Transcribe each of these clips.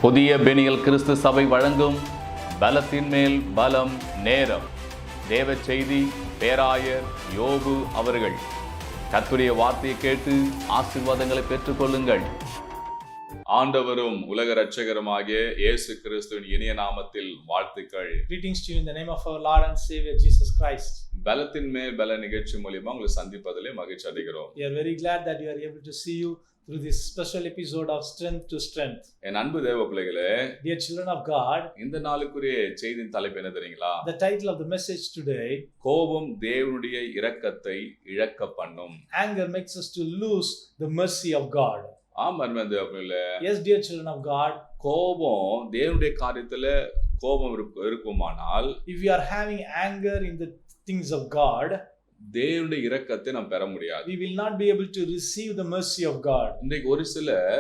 புதிய பெனியல் கிறிஸ்து சபை வழங்கும் பலத்தின் மேல் பலம் நேரம். தேவ செய்தி பேராயர் யோபு அவர்கள். கர்த்தருடைய வார்த்தையை கேட்டு ஆசீர்வாதங்களை பெற்றுக்கொள்ளுங்கள். ஆண்டவரும் உலக இரட்சகருமாகிய இயேசு கிறிஸ்துவின் இனிய நாமத்தில் வாழ்த்துக்கள். Greetings to you in the name of our Lord and Savior Jesus Christ. பலத்தின் மேல் பல நிகழ்ச்சி மூலமா உங்களை சந்திப்பதிலே மகிழ்ச்சி அடைகிறோம். We are very glad that we are able to see you through this special episode of Strength to Strength. என் அன்பு தேவ பிள்ளைகளே, Dear children of God, இந்த நாளுக்குரிய செய்தியின் தலைப்பு என்ன தெரியுங்களா? the title of the message today, கோபம் தேவனுடைய இரக்கத்தை இழக்க பண்ணும். anger makes us to lose the mercy of God. ஆமா தேவ பிள்ளைகளே, Yes, dear children of God, கோபம் தேவனுடைய காரியத்துல கோபம் இருக்குமானால், if we are having anger in the things of God, தேவனுடைய இரக்கத்தை நாம் பெற முடியாது. we will not be able to receive the mercy of God. இன்றைக்கு ஒரு சிலர்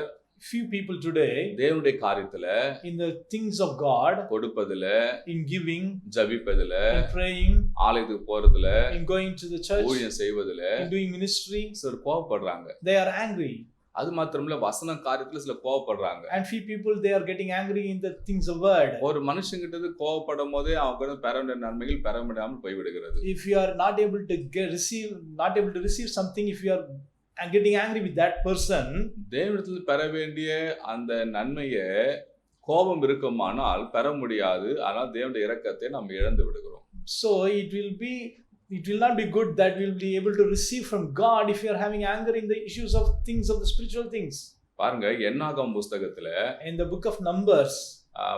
Few people today, தேவனுடைய காரியத்துல in the things of God, கொடுப்பதுல, in giving, ஜபிப்பதுல, in praying, ஆலயத்துக்கு போறதுல, in going to the church, ஊழியம் செய்வதுல in doing ministry, சிலர் கோபப்படுறாங்க. they are angry. அது மாத்திரமல்ல, வசன காரியத்துல சில கோபப்படுறாங்க. And few people, they are getting angry in the things of word. ஒரு மனுஷங்கிட்ட கோபப்படும் போதே அவங்க பெற வேண்டிய நன்மைகள் பெற முடியாமல் போய்விடுகிறது. If you are not able to receive something, if you are getting angry with that person, தேவனிடத்தில் பெற வேண்டிய அந்த நன்மையை கோபம் இருக்குமானால் பெற முடியாது. ஆனால் தேவனுடைய இரக்கத்தை நாம் இழந்து விடுகிறோம். so it will not be good that we will be able to receive from God if you are having anger in the issues of things of the spiritual things. பாருங்க, என்னாகமம் புஸ்தகத்துல In the book of Numbers,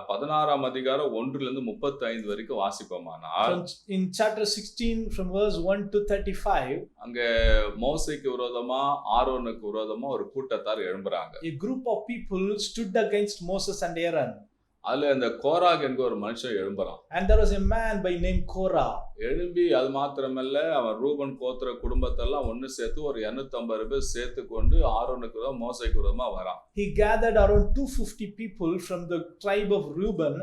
16ஆம் அதிகாரம் 1-35 வரைக்கும் வாசிப்போமானால், in chapter 16 from verse 1 to 35, அங்க மோசேக்கு விரோதமா ஆரோனுக்கு விரோதமா ஒரு கூட்டத்தார் எழும்புறாங்க. a group of people stood against Moses and Aaron. அதுல இந்த கோராக் என்கிற ஒரு மனுஷன் எழும்புறான். And there was a man by name Korah. எழும்பி அது மாத்திரமல்ல, அவன் ரூபன் கோத்திர குடும்பத்தெல்லாம் ஒன்னு சேர்த்து ஒரு 250 பேர் சேர்த்து கொண்டு ஆரோனுக்கு விரோதமா மோசேக்கு விரோதமா வரான். He gathered around 250 people from the tribe of Reuben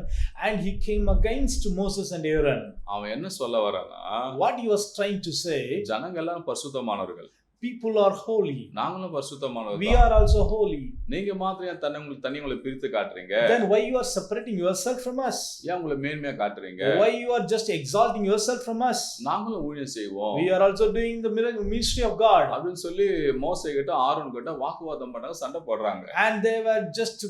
and he came against Moses and Aaron. அவன் என்ன சொல்ல வரானா, What he was trying to say, ஜனங்க எல்லாம் பரிசுத்தமானவர்கள், people are holy, நாங்களும் we பரிசுத்தமானவர்கள், are also holy. நீங்க மாத்திரம் ஏன் தனி உங்களை பிரித்து காட்டுறீங்க? Then why you are separating yourself from us? ஏன் உங்களை மேன்மையா காட்டுறீங்க? Why you are just exalting yourself from us? நாங்களும் ஊழியம் செய்வோம், We are also doing the ministry of God. அப்படின்னு சொல்லி மோசே கிட்ட ஆரோன் கிட்ட வாக்குவாதம் பண்ணாங்க, சண்டை போடுறாங்க. And they were just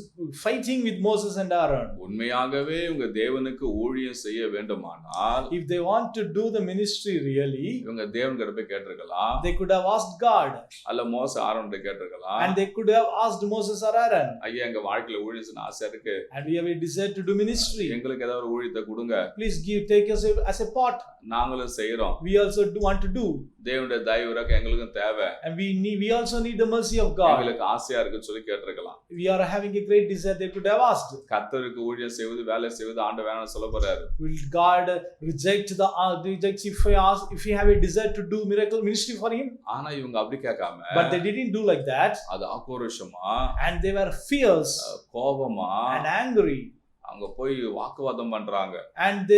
fighting with Moses and Aaron. உண்மையாகவே உங்க தேவனுக்கு ஊழியம் செய்ய வேண்டுமானால், If they want to do the ministry really, இவங்க தேவன் கிட்ட போய் கேட்டிருக்கலாம், they could have asked God. அல்ல மோசே ஆரோன் கிட்ட கேட்டிருக்கலாம், And they could have asked Moses or Aaron. ஐயா எங்க வாழ்க்கையில ஊழியம் செய்ய ஆசை இருக்கு, And we have a desire to do ministry. எங்களுக்கு ஏதாவது ஒரு ஊழியத்தை கொடுங்க, Please take us as a part. நாங்களும் செய்யறோம். We also want to do. தேவனுடைய தயவு இறக்கம் எங்களுக்கும் தேவை, And we also need the mercy of God. எங்களுக்கு ஆசையா இருக்குன்னு சொல்லி கேட்டிருக்கலாம். We are having a great desire, they could have asked. கர்த்தருக்கு ஊழியம் செய்வது வேலை செய்வது ஆண்டு வேணாம்னு சொல்ல போறாரு. Will God reject if we have a desire to do miracle ministry for him? ஆனா இவங்க அப்படி கேட்காம, But they didn't do like that. அது ஆக்ரோஷமா, And they were fierce கோபமா and angry. அங்க போய் வாக்குவாதம் பண்றாங்க. And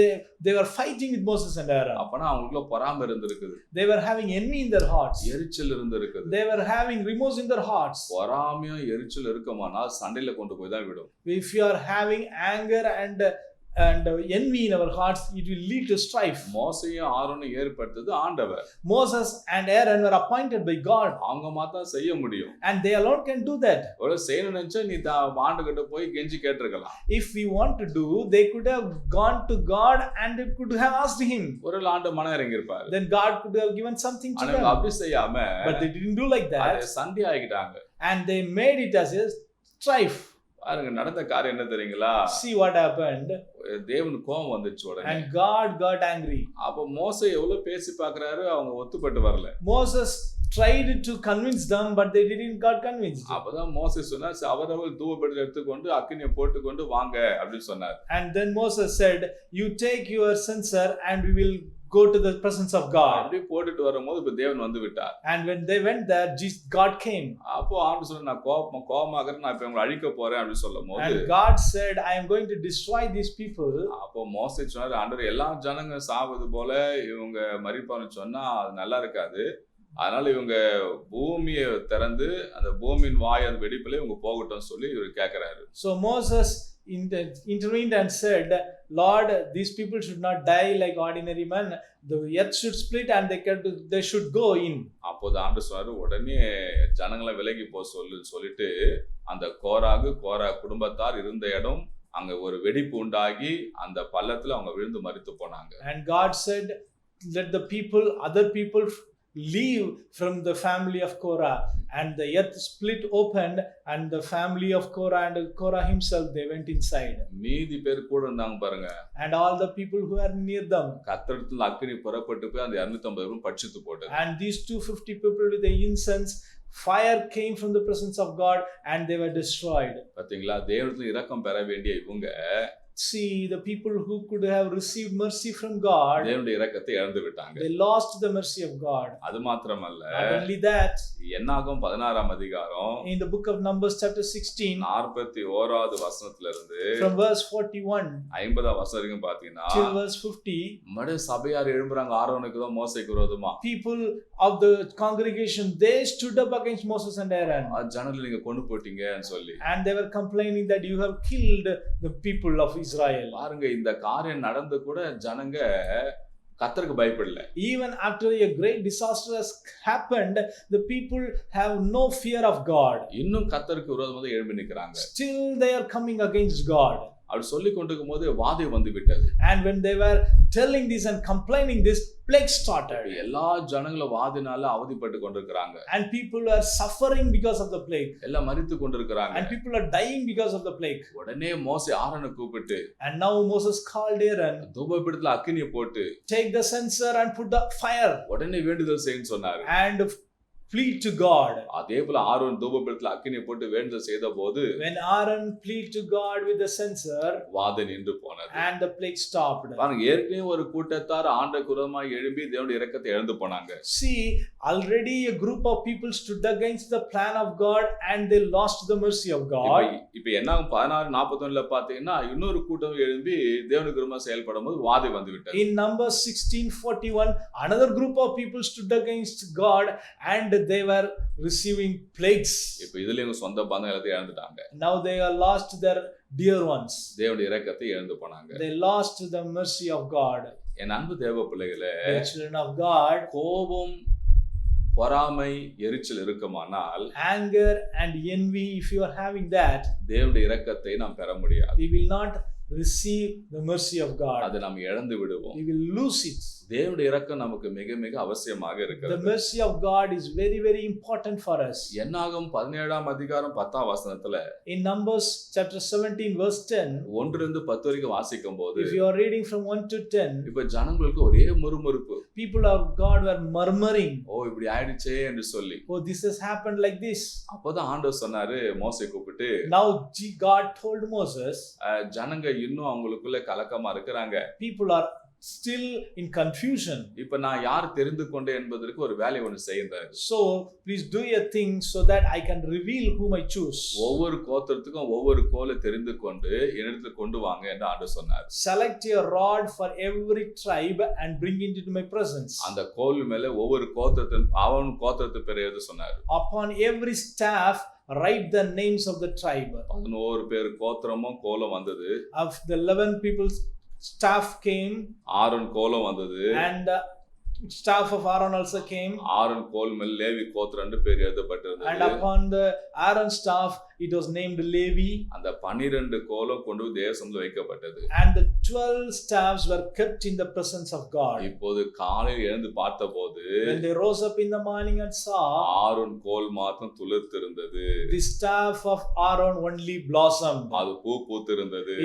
they were fighting with Moses and Aaron. அப்பனா அவங்களுக்குள்ள பொறாமை இருந்திருக்குது, They were having envy in their hearts. எரிச்சல் இருந்திருக்குது. They were having remorse in their hearts. பொறாமையும் எரிச்சல் இருக்குமானா சண்டையில கொண்டு போய் தான் விடும். If you are having anger and envy in our hearts, it will lead to strife. மோசேயும் ஆரோனும் ஏற்படுத்தது ஆண்டவர். Moses and Aaron were appointed by God. அவங்க மாத்தா செய்ய முடியும். And they alone can do that. ஒரு செய்யணும்னு நினைச்சா நீ ஆண்டுகிட்ட போய் கெஞ்சி கேட்டிருக்கலாம். If we want to do, they could have gone to God and they could have asked him. ஒரு ஆண்டு மனம் இறங்கி இருப்பாரு. Then God could have given something to them. அப்படி செய்யாம, But they didn't do like that. சண்டை ஆகிட்டாங்க. And they made it as a strife. பாருங்க, நடந்த காரியம் என்ன தெரியுங்களா? See what happened. தேவனுக்கு கோபம் வந்துச்சு உடனே. And God got angry. அப்ப மோசே எவ்வளவு பேசி பார்க்கறாரு, அவங்க ஒத்துப்பட்டு வரல. Moses tried to convince them, but they didn't got convinced. அப்பதான் மோசே சொன்னார், அவரவர் தூபபீடத்தை எடுத்துக்கொண்டு அக்கினியை போட்டுக்கொண்டு வாங்க அப்படின்னு சொன்னார். And then Moses said, you take your censer and we will go to the presence of God. அப்படி போட்டுட்டு வரும்போது இப்ப தேவன் வந்து விட்டார். And when they went there, God came. அப்போ ஆண்டு சொன்ன, நான் கோபமாகறேன், நான் இப்ப உங்களை அழிக்க போறேன் அப்படின்னு சொல்லும்போது, And God said, I am going to destroy these people. அப்போ மோசே சொன்னாரு, ஆண்டவரே எல்லா ஜனங்க சாவது போல இவங்க மரிப்பான்னு சொன்னா அது நல்லா இருக்காது, அதனால இவங்க பூமியை திறந்து அந்த பூமியின் வாய் அந்த வெடிப்புல இவங்க போகட்டும் சொல்லி இவர் கேட்கிறாரு. So Moses intervened and said, Lord, these people should not die like ordinary men. The earth should split and they should go in. அப்போது ஆண்டவர் சொன்னாரு, உடனே ஜனங்களை விலகி போ சொல்லிட்டு அந்த கோரா குடும்பத்தார் இருந்த இடம் அங்க ஒரு வெடிப்பு உண்டாகி அந்த பள்ளத்துல அவங்க விழுந்து மரித்து போனாங்க. And God said, let the other people leave from the family of Korah, and the earth split opened and the family of Korah and Korah himself, they went inside. மீதி பேர் கூட இருந்தாங்க பாருங்க. And all the people who are near them. கர்த்தரிடத்தில் அக்கினி புறப்பட்டு போய் அந்த 250 பேரும் பட்சித்து போட்டது. And these 250 people with the incense, fire came from the presence of God and they were destroyed. பாத்தீங்களா, தேவனிடத்தில் இரக்கம் பெற வேண்டிய இவங்க see the people who could have received mercy from God, தேவனுடைய இரக்கத்தை இழந்து விட்டாங்க. they lost the mercy of God. அது மாத்திரமல்ல, not only that, என்னாகும் 16ஆம் அதிகாரம் in the book of Numbers chapter 16 41வது வசனத்துல இருந்து from verse 41 50ஆம் வசனம் வரைக்கும் பாத்தீங்கன்னா till verse 50, மட சபையார் எழும்புறாங்க ஆரோனுக்கு தான் மோசேக்கு விரோதமா. people of the congregation, they stood up against Moses and Aaron, ஜனங்களை நீங்க கொண்டு போட்டீங்கன்னு சொல்லி, and they were complaining that you have killed the people of Israel. பாருங்க, இந்த காரியம் நடந்து கூட ஜனங்க கர்த்தருக்கு பயப்படல. Even after a great disaster has happened, the people have no fear of God. இன்னும் கர்த்தருக்கு விரோதமாக எழும்பி நிற்கிறாங்க. Still they are coming against God. அப்படி சொல்லி கொண்டிருக்கும் போது வாதை வந்து விட்டது. And when they were telling this and complaining this, plague started. எல்லா ஜனங்களும் வாதினால அவதிப்பட்டு கொண்டிருக்கிறாங்க. And people are suffering because of the plague. எல்லாம் மரித்து கொண்டிருக்கிறாங்க. And people are dying because of the plague. உடனே மோசே ஆரோனை கூப்பிட்டு, and now Moses called Aaron, தூபபீடத்துல அக்கினியை போட்டு, take the censer and put the fire, உடனே வேண்டுதல் செய்யுன்னு சொன்னாரு. and plead to God. அதே போல ஆரோன் தூபபீடத்துல அக்கினியை போட்டு வேண்டுதல் செய்தபோது, when Aaron plead to God with the censer, வாதை நின்று போனது. and the plague stopped. பாருங்க, ஏற்கனவே ஒரு கூட்டத்தார் ஆண்டவருக்கு விரோதமாக எழும்பி தேவனுடைய இரக்கத்தை இழந்து போனாங்க. see, already a group of people stood against the plan of God and they lost the mercy of God. இப்ப என்ன 16:41ல பாத்தீங்கன்னா இன்னொரு கூட்டம் எழும்பி தேவனுக்கு விரோதமாக செயல்படும் போது வாதை வந்து விட்டது. in Numbers 16:41, another group of people stood against God and they were receiving plagues. இப்ப இதுல இவங்க சொந்த பந்தம் எல்லாத்தையும் இழந்துட்டாங்க. now they are lost their dear ones. தேவனுடைய இரக்கத்தை இழந்து போனாங்க. they lost the mercy of God. என் அன்பு தேவ பிள்ளைகளே, the children of God, கோபம், பொறாமை, எரிச்சல் இருக்குமானால், anger and envy, if you are having that, தேவனுடைய இரக்கத்தை நாம் பெற முடியாது. we will not receive the mercy of God. அதை நாம் இழந்து விடுவோம். we will lose it. தேவனுடைய இரக்கம் நமக்கு மிக மிக அவசியமாக the இருக்கிறது. mercy of God is very very important for us. என்னாகும் 17ஆம் அதிகாரம் 10ஆம் வசனத்துல, in Numbers chapter 17 verse 10, 1 இருந்து 10 வரைக்கும் வாசிக்கும் போது, if you are reading from 1 to 10, இப்ப ஜனங்களுக்கு ஒரே முறுமுறுப்பு. people of God were murmuring, ஓ இப்படி ஆயிடுச்சே என்று சொல்லி. oh this has happened like this. அப்போதான் ஆண்டவர் சொன்னாரு மோசே கூப்பிட்டு, now God told Moses, ஜனங்க இன்னும் அவங்களுக்குள்ள கலக்கமா இருக்கிறாங்க. people are still in confusion. இப்ப நான் யார் தெரிந்து கொண்டேன் என்பதற்கு ஒரு வேலை ஒன்று செய்யுங்க. so please do a thing so that I can reveal whom I choose. ஒவ்வொரு கோத்திரத்துக்கும் ஒவ்வொரு கோலை தெரிந்து கொண்டு என்னிடத்துல கொண்டு வாங்க என்று ஆண்டவர் சொன்னார். select a rod for every tribe and bring it into my presence. அந்த கோல் மேல ஒவ்வொரு கோத்திரத்தின் அவன் கோத்திரத்து பேரை எழுத சொன்னார். upon every staff write the names of the tribe. 11 பேர் கோத்திரமும் கோலம் வந்தது. of the 11 people's staff came, Aaron கோலம் வந்தது. and the staff of Aaron also came, Aaron கோல் மேல் லேவி கோத்திரம் 2 பேர் எழுதப்பட்டிருந்தது. and upon the Aaron staff it was named Levi. அந்த 12 கோலம் கொண்டு தேசம்ல வைக்கப்பட்டது. and the 12 staffs were kept in the presence of God. இப்போது காலையில் எழுந்து பார்த்தபோது, when they rose up in the morning and saw, Aaron கோல் மாத்திரம் துளிர்த்திருந்தது. the staff of Aaron only blossomed. அது பூ பூத்திருந்தது.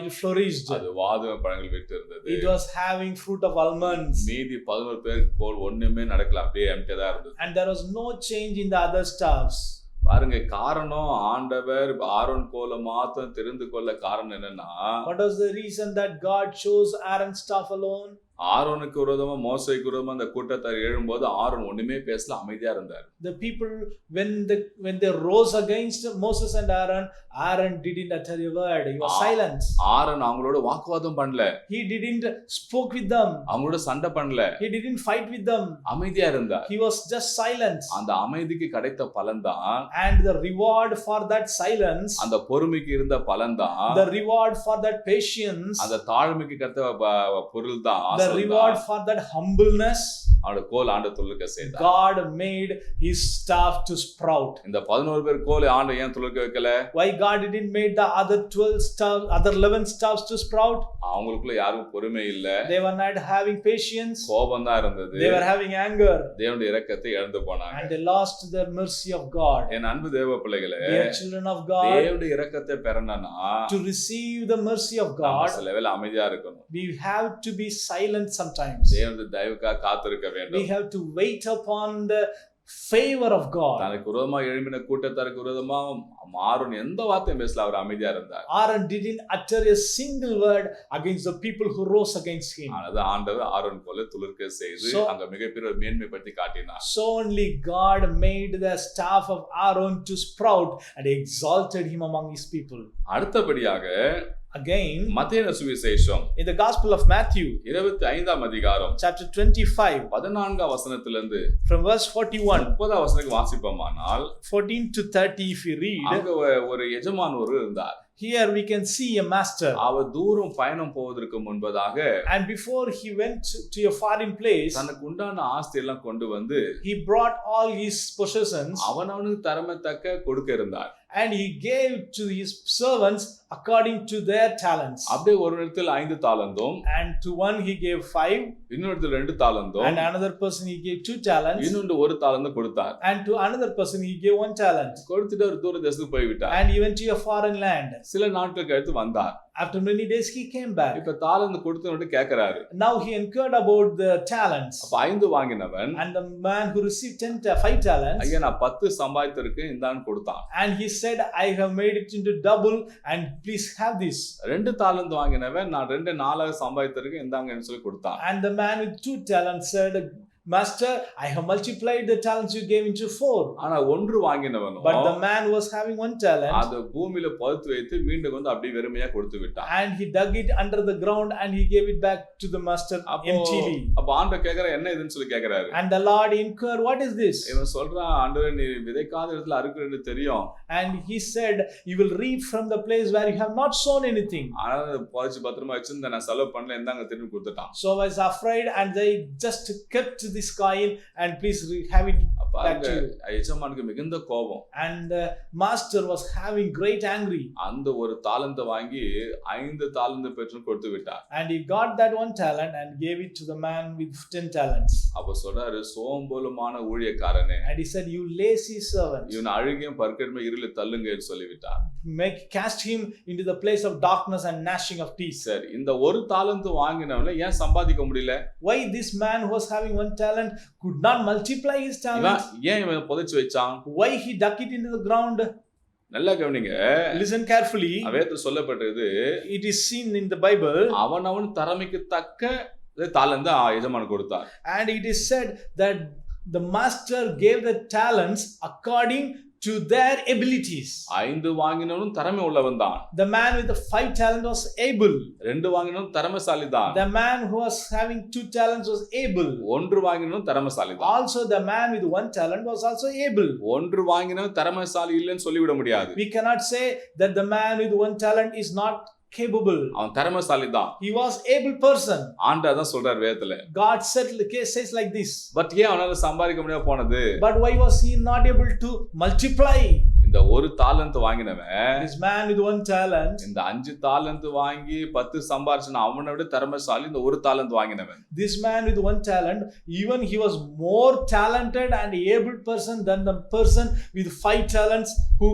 it flourished. அது வாதுமை பழங்கள் விட்டிருந்தது. it was having fruit of almonds. மீதி 11 பேர் கோல் ஒண்ணுமே நடக்கல, அப்படியே எம்டியா இருந்தது. and there was no change in the other staffs. பாருங்க, காரணம் ஆண்டவர் ஆரோன் கோலை மாத்திரம் தெரிந்து கொள்ள காரணம் என்னன்னா, what was the reason that God chose Aaron's staff alone? ஆரோனுக்கு விரோதமா மோசேக்கு விரோதமா அந்த கூட்டத்தார் எழும்போது ஆரோன் ஒண்ணுமே பேசல, அமைதியா இருந்தார். The people, when they rose against Moses and Aaron, Aaron didn't utter a word. He was silent. Aaron அவங்களோட வாக்குவாதம் பண்ணல, He didn't spoke with them. அவங்களோட சண்டை பண்ணல, He didn't fight with them. அமைதியா இருந்தார். He was just silent. அந்த அமைதிக்கு கிடைத்த பலன்தான், And the reward for that silence, அந்த பொறுமைக்கு இருந்த பலன்தான், the reward for that patience, அந்த தாழ்மைக்கு கிடைத்த பொருள் தான், the reward for that humbleness, அவனோட கோல் ஆண்டு துளுக்க செய்தார். God made his staff to sprout. இந்த 11 பேர் கோல் ஆண்டு ஏன் துளுக்க வைக்கல? Why God didn't make the other 12 staffs, other 11 staffs to sprout? அவங்களுக்குள்ள யாருக்கும் பொறுமை இல்ல, They were not having patience. கோபம் தான் இருந்தது. They were having anger. தேவனுடைய இரக்கத்தை இழந்து போனாங்க. And they lost their mercy of God. என் அன்பு தேவ பிள்ளைகளே, Dear children of God, தேவனுடைய இரக்கத்தை பெறணும்னா to receive the mercy of நம்ம God, சில வேளை அமைதியா இருக்கணும். we have to be silent sometimes. தேவனுடைய தயவுக்காக காத்திருக்க We வேண்டும். have to wait upon the favor of God. தனக்கு விரோதமா எழும்பின கூட்டத்தாருக்கு விரோதமா ஆரோன் எந்த வார்த்தையும் பேசல, அவர் அமைதியா இருந்தார். Aaron didn't utter a single word against the people who rose against him. ஆனது ஆண்டவர் ஆரோன் போல துளிர்க்க செய்து அங்க மிகப்பெரிய மேன்மைப்படுத்தி காட்டினார். So only God made the staff of Aaron to sprout and exalted him among his people. அடுத்தபடியாக Again, மத்தேயு சுவிசேஷம் in the Gospel of Matthew, 25ஆம் அதிகாரம் chapter 25, 14ஆம் வசனத்திலிருந்து from verse 41, 30ஆம் வசனத்துக்கு வாசிப்போமானால், 14 to 30, if you read, அங்க ஒரு எஜமான் ஒரு இருந்தார். here we can see a master. அவர் தூரம் பயணம் போவதற்கு முன்பதாக And before he went to a foreign place, தனக்கு உண்டான ஆஸ்தி எல்லாம் கொண்டு வந்து he brought all his possessions அவனவனுக்கு தரமத்தக்க கொடுக்க இருந்தார். and he gave to his servants according to their talents. அப்படியே ஒரு இடத்தில் 5 தாலந்தும், And to one he gave 5, இன்னொரு இடத்துல 2 தாலந்தும், and another person he gave 2 talents, இன்னொன்று 1 தாலந்து கொடுத்தார். and to another person he gave 1 talent. கொடுத்துட்டு ஒரு தூர தேசத்துக்கு போய்விட்டார். And he went to a foreign land. சில நாட்களுக்கு அடுத்து வந்தார். After many days he came back. இப்ப தாலந்து கொடுத்தவன்ட்டு கேட்கிறாரு. Now he inquired about the talents. அப்ப 5 வாங்கினவன், And the man who received 5 talents, ஐயா நான் 10 சம்பாதித்திருக்கேன் இந்தான்னு கொடுத்தான். and he said, I have made it into double and please have this. 2 தாலந்து வாங்கினவன், நான் 2 4 சம்பாதித்திருக்கேன் இந்தாங்கன்னு சொல்லி கொடுத்தான். And the man with 2 talents said, Master, I have multiplied the talents you gave into 4. ஆனா 1 வாங்கினவனும், But the man was having 1 talent, அது பூமியில பழுத்து வைத்து மீண்டும் வந்து அப்படியே வெறுமையா கொடுத்து விட்டான். and he dug it under the ground and he gave it back to the master emptily. அப்ப ஆண்டவர் கேக்குற என்ன இதுன்னு சொல்லி கேக்குறாரு. And the Lord inquired, what is this? இவன் சொல்றான், ஆண்டவரே நீ விதைக்காத இடத்துல அறுக்குறேன்னு தெரியும். And he said, you will reap from the place where you have not sown anything. ஆனா பறிச்சு பத்திரமா வச்சிருந்தேன், நான் செலவு பண்ணல, இந்தாங்க திரும்பி கொடுத்துட்டான். So I was afraid and they just kept this coin and please have it back to you. எஜமானுக்கு மிகுந்த கோபம். And the master was having great angry. அந்த ஒரு தாலந்தை வாங்கி 5 தாலந்து பெற்று கொடுத்து விட்டார். And he got that 1 talent and gave it to the man with 10 talents. அப்ப சொல்றாரு, சோம்பலுமான ஊழியக்காரனே, And he said, you lazy servant, இவன் அழுகையும் பற்கடிமையும் இருளில் தள்ளுங்கன்னு சொல்லிவிட்டார். cast him into the place of darkness and gnashing of teeth. சரி, இந்த ஒரு தாலந்து வாங்கினவன ஏன் சம்பாதிக்க முடியல? Why this man who was having 1 talent could not multiply his talent? ஏன் இவன் புதைச்சு வச்சான்? Why he dug it into the ground? நல்லா கவனிங்க. Listen carefully. வேதத்தில் சொல்லப்பட்டது, It is seen in the Bible. அவனவன் திறமைக்கு தக்க தாலந்து எஜமான் கொடுத்தார். And it is said that the master gave the talents according to their abilities. 5 வாங்கினவனும் திறமை உள்ளவன் தான். The man with the 5 talents was able. 2 வாங்கினவனும் திறமைசாலி தான். The man who was having 2 talents was able. 1 வாங்கினவனும் திறமைசாலி தான். Also the man with 1 talent was also able. 1 வாங்கினவன் திறமைசாலி இல்லைன்னு சொல்லிவிட முடியாது. We cannot say that the man with 1 talent is not capable. அவன் திறமைசாலி தான். He was able person. ஆண்டவர் தான் சொல்றார் வேதத்துல. God says like this. But ஏன் அவனால சம்பாதிக்க முடியாம போனது? But why was he not able to multiply? இந்த ஒரு தாலந்து வாங்கினவன், This man with 1 talent, இந்த 5 தாலந்து வாங்கி 10 சம்பாரிச்சான், அவனை விட திறமைசாலி இந்த ஒரு தாலந்து வாங்கினவன். this man with 1 talent, even he was more talented and able person than the person with 5 talents who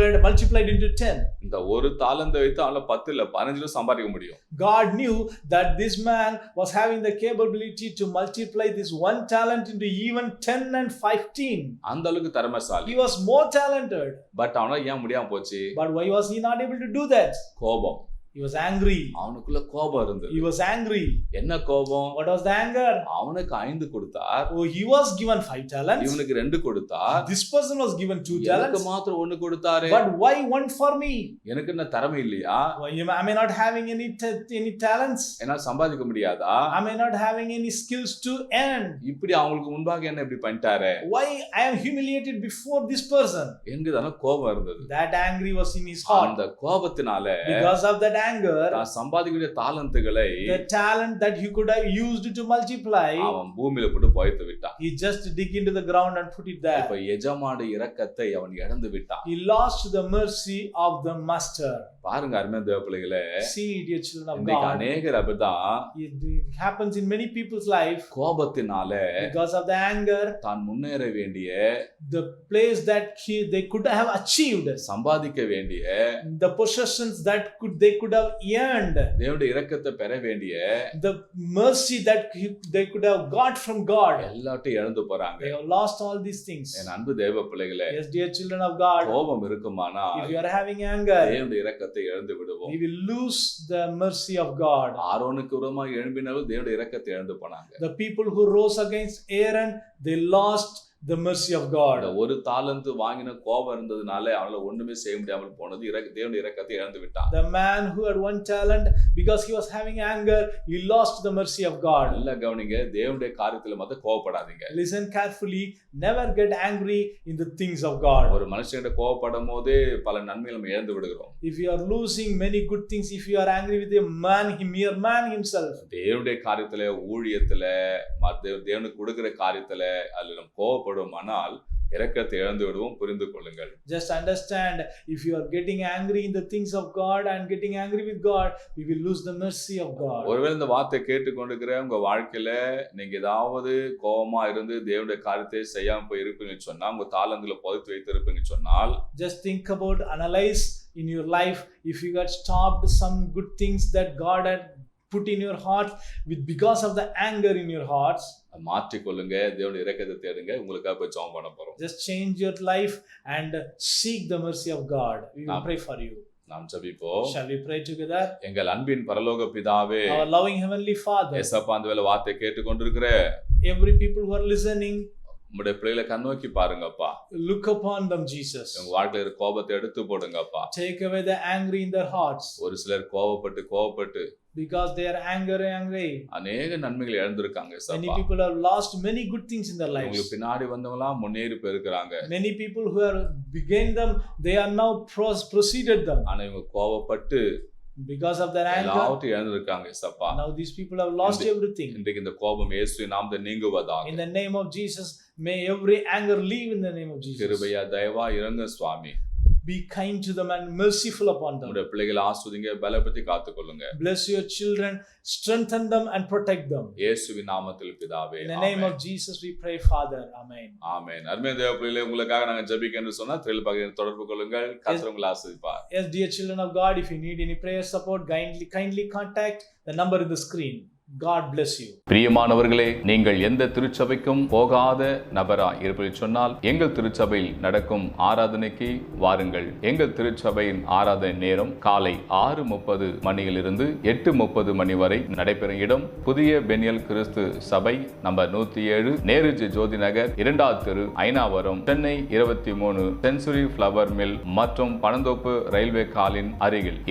had multiplied into 10. இந்த ஒரு தாலந்தை வைத்து அவனால 10 இல்ல 15 சம்பாதிக்க முடியும். God knew that this man was having the capability to multiply this 1 talent into even 10 and 15. அந்த அளவுக்கு திறமைசாலி. He was more talented. But அவனால ஏன் முடியாம போச்சு? But why was he not able to do that? கோபம். He was angry. அவனுக்குள்ள கோபம் இருந்தது. He was angry. என்ன கோபம்? What was the anger? அவனுக்கு 5 கொடுத்தார். Oh, he was given 5 talents. இவனுக்கு 2 கொடுத்தார். This person was given 2 எனக்கு talents. மாத்திரம் 1 கொடுத்தாரு. But why 1 for me? எனக்கு என்ன திறமை இல்லையா? Why am I not having any talents? என்னால சம்பாதிக்க முடியாதா? Am I not having any skills to earn? இப்படி அவங்களுக்கு முன்பாக என்ன இப்படி பண்ணிட்டாரு? Why I am humiliated before this person? என்கிறதான கோபம் இருந்தது. That angry was in his heart. அந்த கோபத்தினால Because of that anger, தான் சம்பாதிக்கக்கூடிய தாலந்துகளை the talent that he could have used to multiply, அவன் பூமியில போட்டு புதைத்து விட்டான். he just dig into the ground and put it there. இப்ப எஜமானுடைய இரக்கத்தை அவன் இழந்து விட்டான். He lost the mercy of the master. பாருங்க அருமையான தேவ பிள்ளைகளே, See, dear children of இன்னைக்கு God, அநேகர் அப்படிதான் it happens in many people's life. கோபத்தினால Because of the anger, தான் முன்னேற வேண்டிய, the place that they could have achieved, சம்பாதிக்க வேண்டிய, the possessions that they could have earned, தேவனுடைய இரக்கத்தை பெற வேண்டிய, the mercy that they could have got from God, எல்லாத்தையும் இழந்து போறாங்க. they have lost all these things. என் அன்பு தேவ பிள்ளைகளே, Yes, dear children of God, கோபம் இருக்குமானா if you are having anger, தேவனுடைய இரக்கத்தை இழந்து விடுவோம். we will lose the mercy of God. ஆரோனுக்கு விரோதமாக எழும்பினவர்கள் தேவனுடைய இரக்கத்தை இழந்து போனாங்க. The people who rose against Aaron, they lost the mercy of God. அந்த ஒரு தாலந்து வாங்கின கோபம் இருந்ததுனால அவனால ஒண்ணுமே செய்ய முடியாமல் போனது. தேவனுடைய இரக்கத்தை இழந்து விட்டான். The man who had 1 talent, because he was having anger, he lost the mercy of God. நல்லா கவனிங்க, தேவனுடைய காரியத்துல மட்டும் கோபப்படாதீங்க. Listen carefully, never get angry in the things of God. ஒரு மனுஷன்கிட்ட கோபப்படும் போதே பல நன்மைகளை நம்ம இழந்து விடுகிறோம். If you are losing many good things, if you are angry with a man, mere man himself, தேவனுடைய காரியத்துல, ஊழியத்துல, தேவனுக்கு கொடுக்கிற காரியத்துல அதுல நம்ம கோபப்படுவோமானால் இரக்கத்தை இழந்து விடுவோம். புரிந்து கொள்ளுங்கள். just understand, if you are getting angry in the things of God and getting angry with God, we will lose the mercy of God. ஒருவேளை இந்த வார்த்தை கேட்டுக்கொண்டிருக்கிற உங்க வாழ்க்கையில நீங்க ஏதாவது கோபமா இருந்து தேவனுடைய காரியத்தை செய்யாம போய் இருப்பீங்கன்னு சொன்னா, உங்க தாளந்துல புதைத்து வைத்து இருப்பீங்கன்னு சொன்னால், just think about, analyze in your life, if you got stopped some good things that God had put in your heart because of the anger in your hearts, மாற்றிக்கொள்ளுங்க. தேவனுடைய இரக்கத்தை தேடுங்க. உங்களுக்காக போய் ஜெபம் பண்ண போறோம். just change your life and seek the mercy of God. We will pray for you. நாம் ஜெபிப்போம். Shall we pray together? எங்கள் அன்பின் பரலோக பிதாவே, Our loving heavenly Father, ஏசப்பா அந்த வேளை வார்த்தை கேட்டுக்கொண்டிருக்கிற every people who are listening, உம்முடைய பிள்ளைகளை கண்ணோக்கி பாருங்கப்பா. look upon them, Jesus. உங்க வாழ்க்கையில இருக்க கோபத்தை எடுத்து போடுங்கப்பா. Take away the anger in their hearts, ஒரு சிலர் கோபப்பட்டு because they are angry. அநேக நன்மைகளை இழந்திருக்காங்க. Many people have lost many good things in their lives. உங்களுக்கு பின்னாடி வந்தவங்களாம் முன்னேறி போயிருக்கிறாங்க. Many people who are began them, they are now proceeded them. ஆனா இவங்க கோபப்பட்டு Because of their anger, எல்லாவற்றையும் இழந்திருக்காங்க. ஏசப்பா, now these people have lost everything. இன்றைக்கு இந்த கோபம் இயேசுவின் நாமத்தில் நீங்குவதாக. In the name of Jesus, may every anger leave in the name of Jesus. கிருபையா தயவா இறங்க சுவாமி. Be kind to them and merciful upon them. உங்களுடைய பிள்ளைகளை ஆஸ்வதிங்க, பலப்படுத்தி காத்துக்கொள்ளுங்க. Bless your children, strengthen them and protect them. இயேசுவின் நாமத்தில் பிதாவே. In the name of Jesus we pray, Father. Amen. ஆமென். அருமையான தேவ பிள்ளைகளே, உங்களுக்காக நாங்க ஜெபிக்க என்று சொன்னா திரையில் பகிர்ந்து தொடர்பு கொள்ளுங்கள். கர்த்தர் உங்களை ஆசீர்வதிப்பார். Yes, dear children of God, if you need any prayer support, kindly contact the number in the screen. God bless you. பிரியமானவர்களே, நீங்கள் எந்த திருச்சபைக்கும் போகாத நபராய் இருப்பதை சொன்னால் எங்கள் திருச்சபையில் நடக்கும் ஆராதனைக்கு வாருங்கள். எங்கள் திருச்சபையின் ஆராதனை நேரம் காலை 6:30 மணியிலிருந்து 8:30 மணி வரை நடைபெறும் இடம் புதிய பெனியல் கிறிஸ்து சபை, நம்பர் 107, நேருஜி ஜோதி நகர், 2வது தெரு, Ayanavaram, Chennai 23, century flower mill மற்றும் பனந்தோப்பு ரயில்வே காலின் அருகில்.